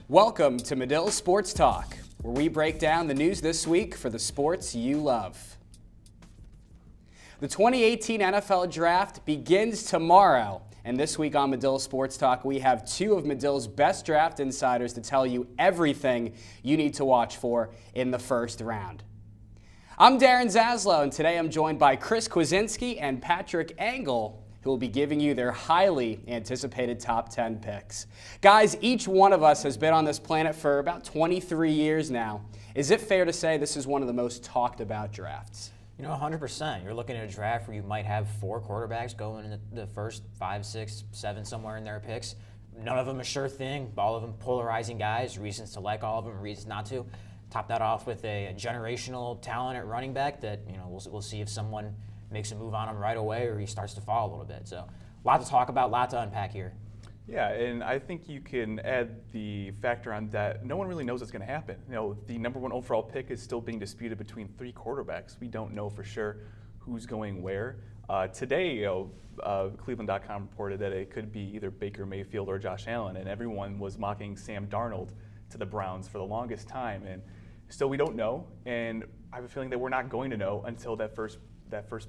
Welcome to Medill Sports Talk, where we break down the news this week for the sports you love. The 2018 NFL Draft begins tomorrow, and this week on Medill Sports Talk, we have two of Medill's best draft insiders to tell you everything you need to watch for in the first round. I'm Darren Zaslau, and today I'm joined by Kwiecinski and Patrick Engel, who will be giving you their highly anticipated top 10 picks. Guys, each one of us has been on this planet for about 23 years now. Is it fair to say this is one of the most talked about drafts? You know, 100%. You're looking at a draft where you might have 4 quarterbacks going in the first 5, 6, 7, somewhere in their picks. None of them a sure thing. All of them polarizing guys, reasons to like all of them, reasons not to. Top that off with a generational talent at running back that, you know, we'll see if someone makes a move on him right away or he starts to fall a little bit. So a lot to talk about, a lot to unpack here. Yeah, and I think you can add the factor on that no one really knows what's going to happen. You know, the number 1 overall pick is still being disputed between 3 quarterbacks. We don't know for sure who's going where. Today, Cleveland.com reported that it could be either Baker Mayfield or Josh Allen, and everyone was mocking Sam Darnold to the Browns for the longest time. And still we don't know, and I have a feeling that we're not going to know until that first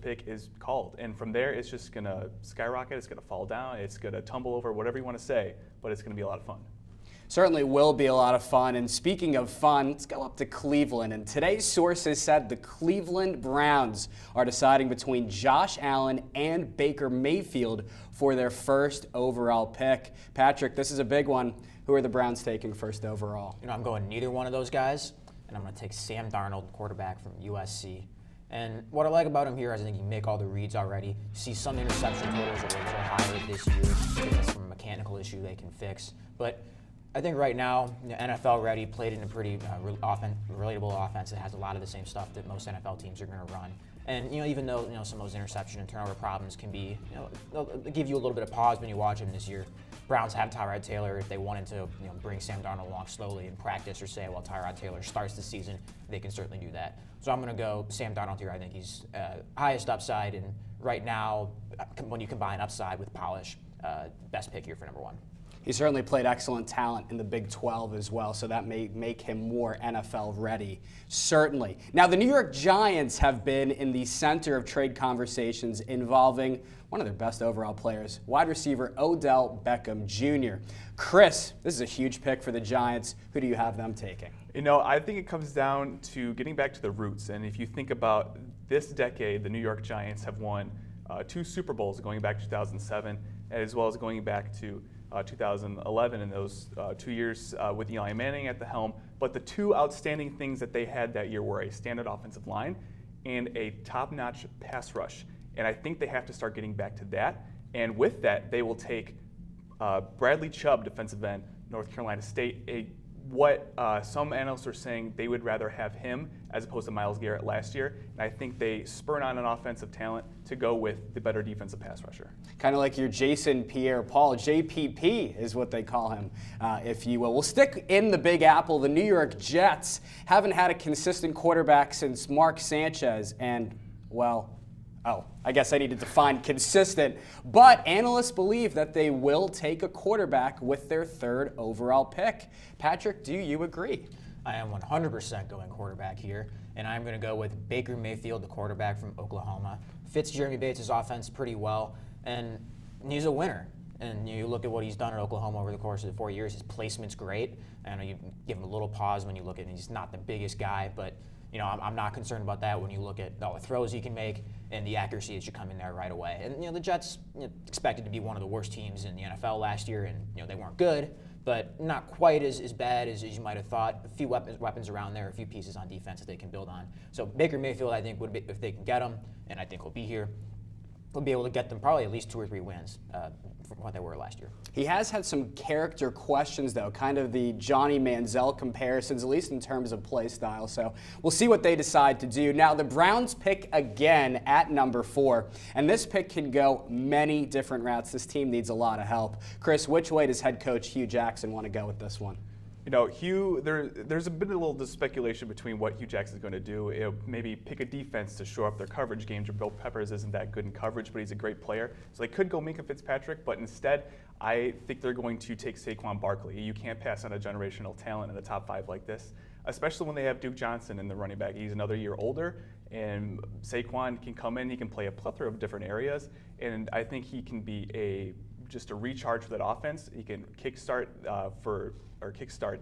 pick is called. And from there, it's just going to skyrocket, it's going to fall down, it's going to tumble over, whatever you want to say, but it's going to be a lot of fun. Certainly will be a lot of fun. And speaking of fun, let's go up to Cleveland. And today's sources said the Cleveland Browns are deciding between Josh Allen and Baker Mayfield for their first overall pick. Patrick, this is a big one. Who are the Browns taking first overall? You know, I'm going neither one of those guys, and I'm going to take Sam Darnold, quarterback from USC. And what I like about him here is I think he can make all the reads already. You see some interception totals that are a little higher this year. I think that's from a mechanical issue they can fix. But I think right now, NFL ready, played in a pretty relatable offense that has a lot of the same stuff that most NFL teams are going to run. And even though some of those interception and turnover problems can be, they'll give you a little bit of pause when you watch him this year. Browns have Tyrod Taylor. If they wanted to bring Sam Darnold along slowly in practice or say, well, Tyrod Taylor starts the season, they can certainly do that. So I'm going to go Sam Darnold here. I think he's highest upside, and right now, when you combine upside with polish, best pick here for number 1. He certainly played excellent talent in the Big 12 as well, so that may make him more NFL ready, certainly. Now, the New York Giants have been in the center of trade conversations involving one of their best overall players, wide receiver Odell Beckham Jr. Chris, this is a huge pick for the Giants. Who do you have them taking? You know, I think it comes down to getting back to the roots. And if you think about this decade, the New York Giants have won 2 Super Bowls going back to 2007, as well as going back to 2011 in those 2 years with Eli Manning at the helm. But the 2 outstanding things that they had that year were a standard offensive line and a top-notch pass rush. And I think they have to start getting back to that. And with that, they will take Bradley Chubb, defensive end, North Carolina State, what some analysts are saying they would rather have him as opposed to Myles Garrett last year. And I think they spurn on an offensive talent to go with the better defensive pass rusher. Kind of like your Jason Pierre-Paul. JPP is what they call him, if you will. We'll stick in the Big Apple. The New York Jets haven't had a consistent quarterback since Mark Sanchez. And, well, I guess I need to define consistent. But analysts believe that they will take a quarterback with their 3rd overall pick. Patrick, do you agree? I am 100% going quarterback here, and I'm going to go with Baker Mayfield, the quarterback from Oklahoma. Fits Jeremy Bates' offense pretty well, and he's a winner. And you look at what he's done at Oklahoma over the course of the 4 years, his placement's great. I know you give him a little pause when you look at him. He's not the biggest guy, but I'm not concerned about that when you look at all the throws he can make and the accuracy that should come in there right away. And the Jets expected to be one of the worst teams in the NFL last year, and they weren't good, but not quite as bad as you might have thought. A few weapons around there, a few pieces on defense that they can build on. So Baker Mayfield, I think, would be, if they can get him, and I think he'll be here, they'll be able to get them probably at least 2 or 3 wins from what they were last year. He has had some character questions, though, kind of the Johnny Manziel comparisons, at least in terms of play style. So we'll see what they decide to do. Now, the Browns pick again at number 4, and this pick can go many different routes. This team needs a lot of help. Chris, which way does head coach Hugh Jackson want to go with this one? Hugh, there's a little speculation between what Hugh Jackson's going to do. Maybe pick a defense to shore up their coverage game. Jabril Peppers isn't that good in coverage, but he's a great player. So they could go Minka Fitzpatrick, but instead, I think they're going to take Saquon Barkley. You can't pass on a generational talent in the top 5 like this, especially when they have Duke Johnson in the running back. He's another year older, and Saquon can come in. He can play a plethora of different areas, and I think he can be just a recharge for that offense. He can kickstart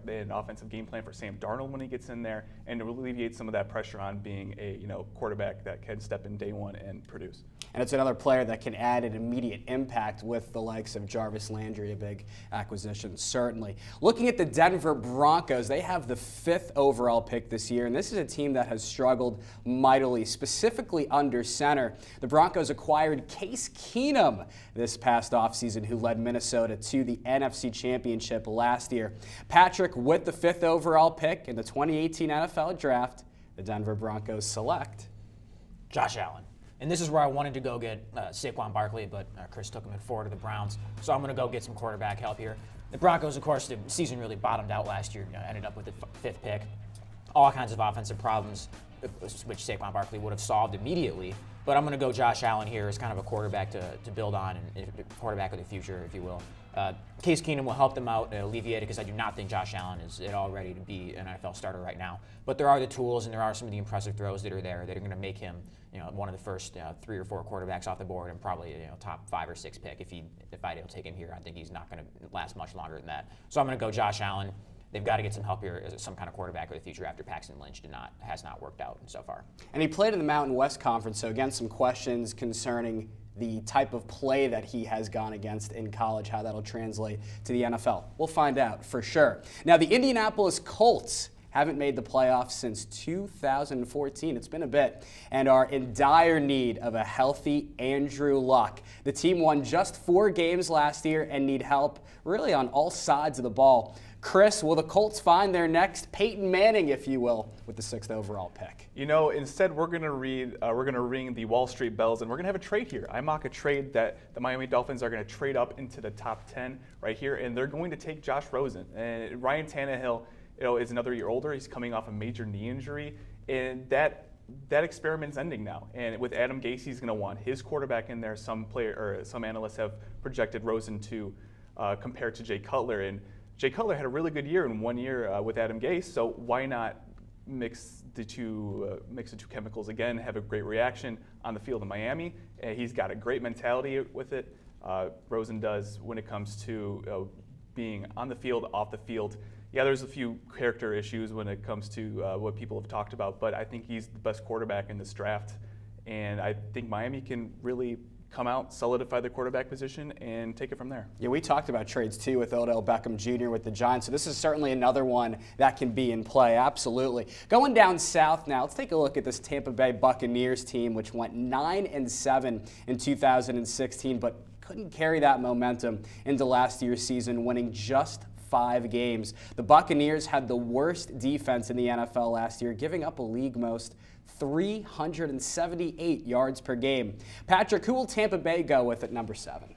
an offensive game plan for Sam Darnold when he gets in there, and to alleviate some of that pressure on being a quarterback that can step in day one and produce. And it's another player that can add an immediate impact with the likes of Jarvis Landry, a big acquisition, certainly. Looking at the Denver Broncos, they have the 5th overall pick this year, and this is a team that has struggled mightily, specifically under center. The Broncos acquired Case Keenum this past offseason, who led Minnesota to the NFC Championship last year. Patrick, with the 5th overall pick in the 2018 NFL Draft, the Denver Broncos select Josh Allen. And this is where I wanted to go get Saquon Barkley, but Chris took him at 4 to the Browns. So I'm going to go get some quarterback help here. The Broncos, of course, the season really bottomed out last year. Ended up with the 5th pick. All kinds of offensive problems, which Saquon Barkley would have solved immediately. But I'm going to go Josh Allen here as kind of a quarterback to build on, and a quarterback of the future, if you will. Case Keenum will help them out, alleviate it, because I do not think Josh Allen is at all ready to be an NFL starter right now. But there are the tools, and there are some of the impressive throws that are there that are going to make him, one of the first 3 or 4 quarterbacks off the board, and probably top 5 or 6 pick. If I don't take him here, I think he's not going to last much longer than that. So I'm going to go Josh Allen. They've got to get some help here as some kind of quarterback of the future after Paxton Lynch has not worked out so far. And he played in the Mountain West Conference, so again, some questions concerning the type of play that he has gone against in college, how that'll translate to the NFL. We'll find out for sure. Now, the Indianapolis Colts haven't made the playoffs since 2014. It's been a bit, and are in dire need of a healthy Andrew Luck. The team won just 4 games last year and need help really on all sides of the ball. Chris, will the Colts find their next Peyton Manning, if you will, with the 6th overall pick? Instead we're going to ring the Wall Street bells, and we're going to have a trade here. I mock a trade that the Miami Dolphins are going to trade up into the top 10 right here, and they're going to take Josh Rosen. And Ryan Tannehill, is another year older. He's coming off a major knee injury, and that experiment's ending now. And with Adam Gase, he's going to want his quarterback in there. Some analysts have projected Rosen to compare to Jay Cutler, and Jay Cutler had a really good year in 1 year with Adam Gase, so why not mix the two chemicals again, have a great reaction on the field in Miami? He's got a great mentality with it. Rosen does when it comes to being on the field, off the field. Yeah, there's a few character issues when it comes to what people have talked about, but I think he's the best quarterback in this draft, and I think Miami can really come out, solidify the quarterback position, and take it from there. Yeah, we talked about trades too with Odell Beckham Jr. with the Giants, so this is certainly another one that can be in play, absolutely. Going down south now, let's take a look at this Tampa Bay Buccaneers team, which went 9-7 in 2016, but couldn't carry that momentum into last year's season, winning just 5 games. The Buccaneers had the worst defense in the NFL last year, giving up a league most 378 yards per game. Patrick, who will Tampa Bay go with at number 7?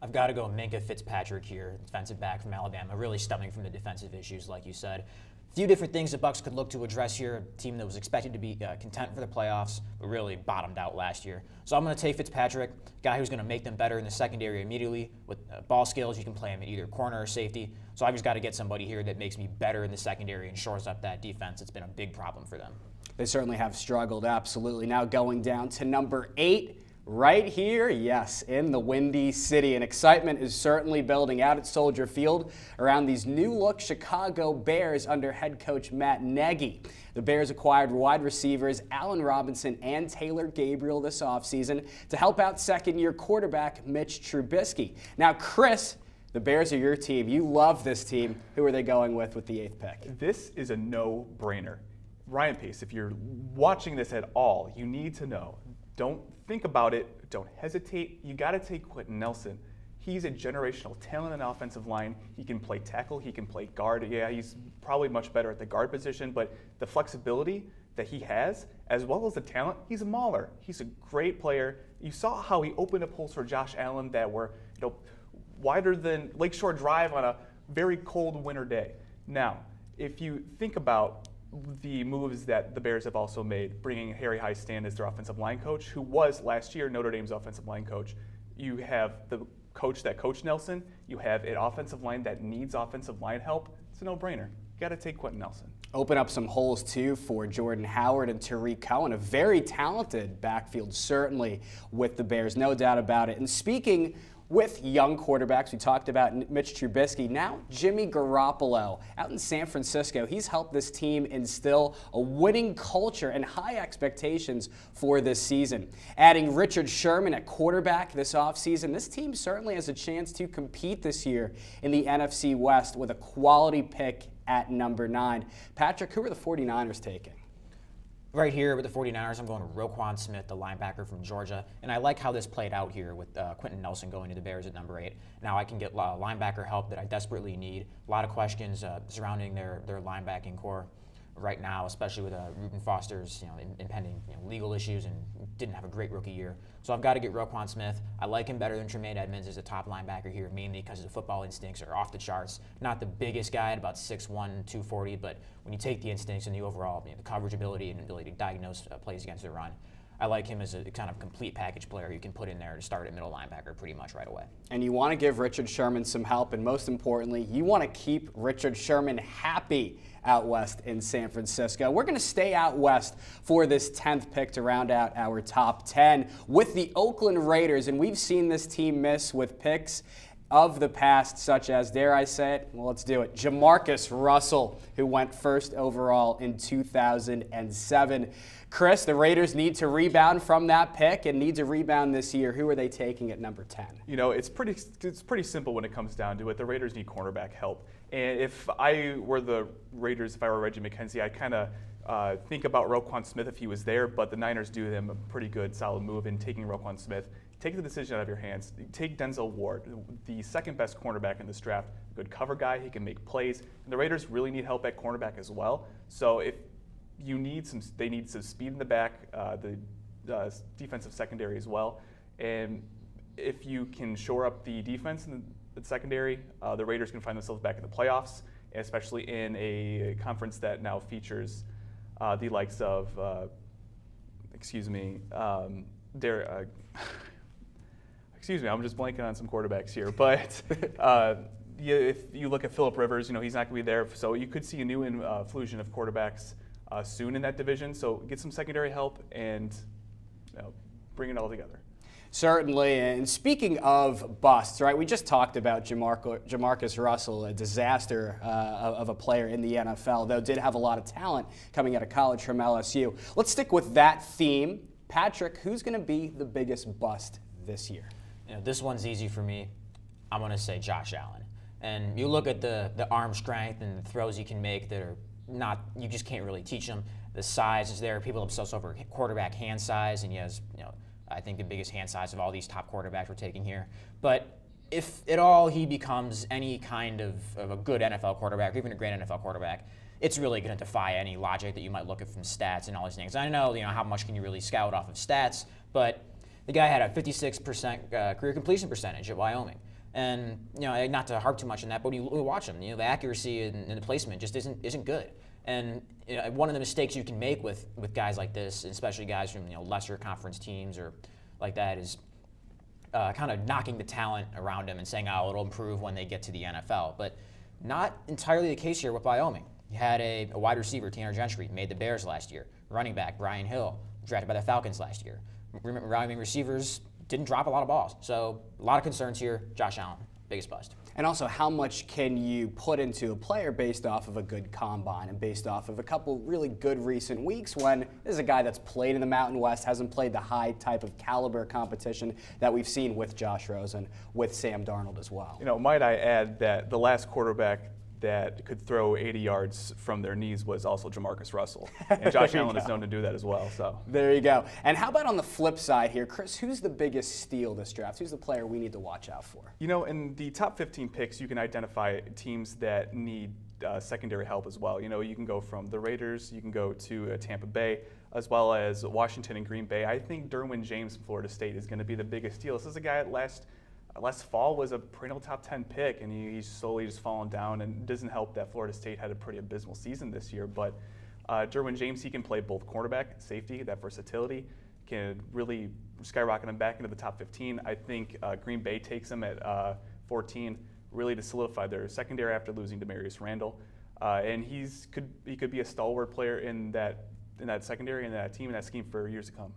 I've got to go Minka Fitzpatrick here, defensive back from Alabama, really stemming from the defensive issues, like you said. A few different things the Bucs could look to address here, a team that was expected to be content for the playoffs, but really bottomed out last year. So I'm going to take Fitzpatrick, guy who's going to make them better in the secondary immediately. With ball skills, you can play him at either corner or safety. So I've just got to get somebody here that makes me better in the secondary and shores up that defense. It's been a big problem for them. They certainly have struggled, absolutely. Now going down to number 8, right here, yes, in the Windy City. And excitement is certainly building out at Soldier Field around these new-look Chicago Bears under head coach Matt Nagy. The Bears acquired wide receivers Allen Robinson and Taylor Gabriel this offseason to help out second-year quarterback Mitch Trubisky. Now, Chris, the Bears are your team. You love this team. Who are they going with the 8th pick? This is a no-brainer. Ryan Pace, if you're watching this at all, you need to know. Don't think about it. Don't hesitate. You got to take Quentin Nelson. He's a generational talent in the offensive line. He can play tackle. He can play guard. Yeah, he's probably much better at the guard position, but the flexibility that he has, as well as the talent, he's a mauler. He's a great player. You saw how he opened up holes for Josh Allen that were, wider than Lakeshore Drive on a very cold winter day. Now, if you think about the moves that the Bears have also made, bringing Harry Highstand as their offensive line coach, who was last year Notre Dame's offensive line coach. You have the coach that coached Nelson. You have an offensive line that needs offensive line help. It's a no-brainer. You got to take Quentin Nelson. Open up some holes, too, for Jordan Howard and Tariq Cohen. A very talented backfield, certainly, with the Bears, no doubt about it. And speaking with young quarterbacks, we talked about Mitch Trubisky. Now Jimmy Garoppolo out in San Francisco. He's helped this team instill a winning culture and high expectations for this season. Adding Richard Sherman at quarterback this offseason, this team certainly has a chance to compete this year in the NFC West with a quality pick at number 9. Patrick, who are the 49ers taking? Right here with the 49ers, I'm going to Roquan Smith, the linebacker from Georgia. And I like how this played out here with Quentin Nelson going to the Bears at number 8. Now I can get linebacker help that I desperately need. A lot of questions surrounding their linebacking core right now, especially with Reuben Foster's impending legal issues and didn't have a great rookie year. So I've got to get Roquan Smith. I like him better than Tremaine Edmonds as a top linebacker here, mainly because his football instincts are off the charts. Not the biggest guy at about 6'1", 240, but when you take the instincts and the overall the coverage ability and ability to diagnose plays against the run, I like him as a kind of complete package player you can put in there to start at middle linebacker pretty much right away. And you want to give Richard Sherman some help, and most importantly, you want to keep Richard Sherman happy out west in San Francisco. We're going to stay out west for this 10th pick to round out our top 10 with the Oakland Raiders, and we've seen this team miss with picks of the past, such as, dare I say it? Well, let's do it. Jamarcus Russell, who went first overall in 2007. Chris, the Raiders need to rebound from that pick and need to rebound this year. Who are they taking at number 10? It's pretty simple when it comes down to it. The Raiders need cornerback help. And if I were the Raiders, if I were Reggie McKenzie, I'd kind of think about Roquan Smith if he was there, but the Niners do them a pretty good, solid move in taking Roquan Smith. Take the decision out of your hands. Take Denzel Ward, the second best cornerback in this draft. A good cover guy. He can make plays. And the Raiders really need help at cornerback as well. So if you need they need some speed in the back, the defensive secondary as well. And if you can shore up the defense in the secondary, the Raiders can find themselves back in the playoffs, especially in a conference that now features the likes of, excuse me, I'm just blanking on some quarterbacks here. But if you look at Phillip Rivers, he's not going to be there. So you could see a new infusion of quarterbacks soon in that division. So get some secondary help and bring it all together. Certainly, and speaking of busts, right, we just talked about Jamarcus Russell, a disaster of a player in the NFL, though did have a lot of talent coming out of college from LSU. Let's stick with that theme. Patrick, who's going to be the biggest bust this year? This one's easy for me. I'm going to say Josh Allen. And you look at the arm strength and the throws he can make that are not, you just can't really teach him. The size is there. People obsess over quarterback hand size, and he has, I think the biggest hand size of all these top quarterbacks we're taking here. But if at all he becomes any kind of a good NFL quarterback, or even a great NFL quarterback, it's really going to defy any logic that you might look at from stats and all these things. I know, how much can you really scout off of stats, but the guy had a 56% career completion percentage at Wyoming. And, not to harp too much on that, but when you watch him, the accuracy and the placement just isn't good. And one of the mistakes you can make with guys like this, especially guys from lesser conference teams or like that, is kind of knocking the talent around him and saying, it'll improve when they get to the NFL. But not entirely the case here with Wyoming. You had a wide receiver, Tanner Gentry, made the Bears last year. Running back, Brian Hill, drafted by the Falcons last year. Wyoming receivers didn't drop a lot of balls. So a lot of concerns here. Josh Allen, biggest bust. And also, how much can you put into a player based off of a good combine and based off of a couple really good recent weeks when this is a guy that's played in the Mountain West, hasn't played the high type of caliber competition that we've seen with Josh Rosen, with Sam Darnold as well. Might I add that the last quarterback that could throw 80 yards from their knees was also Jamarcus Russell. And Josh Allen is known to do that as well. So there you go. And how about on the flip side here, Chris, who's the biggest steal this draft? Who's the player we need to watch out for? In the top 15 picks, you can identify teams that need secondary help as well. You can go from the Raiders, you can go to Tampa Bay, as well as Washington and Green Bay. I think Derwin James from Florida State is going to be the biggest steal. This is a guy that last last fall was a perennial top 10 pick, and he's slowly just fallen down, and it doesn't help that Florida State had a pretty abysmal season this year. But Derwin James, he can play both cornerback, safety, that versatility can really skyrocket him back into the top 15. I think Green Bay takes him at 14, really to solidify their secondary after losing Demarius Randall. And he could be a stalwart player in that secondary and that team and that scheme for years to come.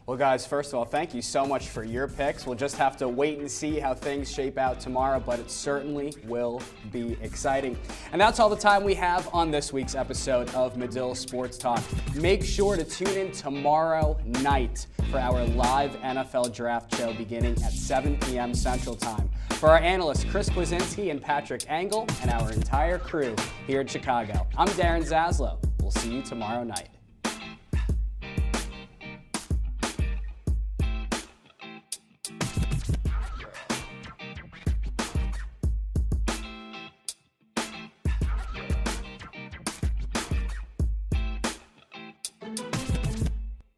Well, guys, first of all, thank you so much for your picks. We'll just have to wait and see how things shape out tomorrow, but it certainly will be exciting. And that's all the time we have on this week's episode of Medill Sports Talk. Make sure to tune in tomorrow night for our live NFL draft show beginning at 7 p.m. Central Time. For our analysts, Kwiecinski and Patrick Engel, and our entire crew here in Chicago, I'm Darren Zaslau. We'll see you tomorrow night.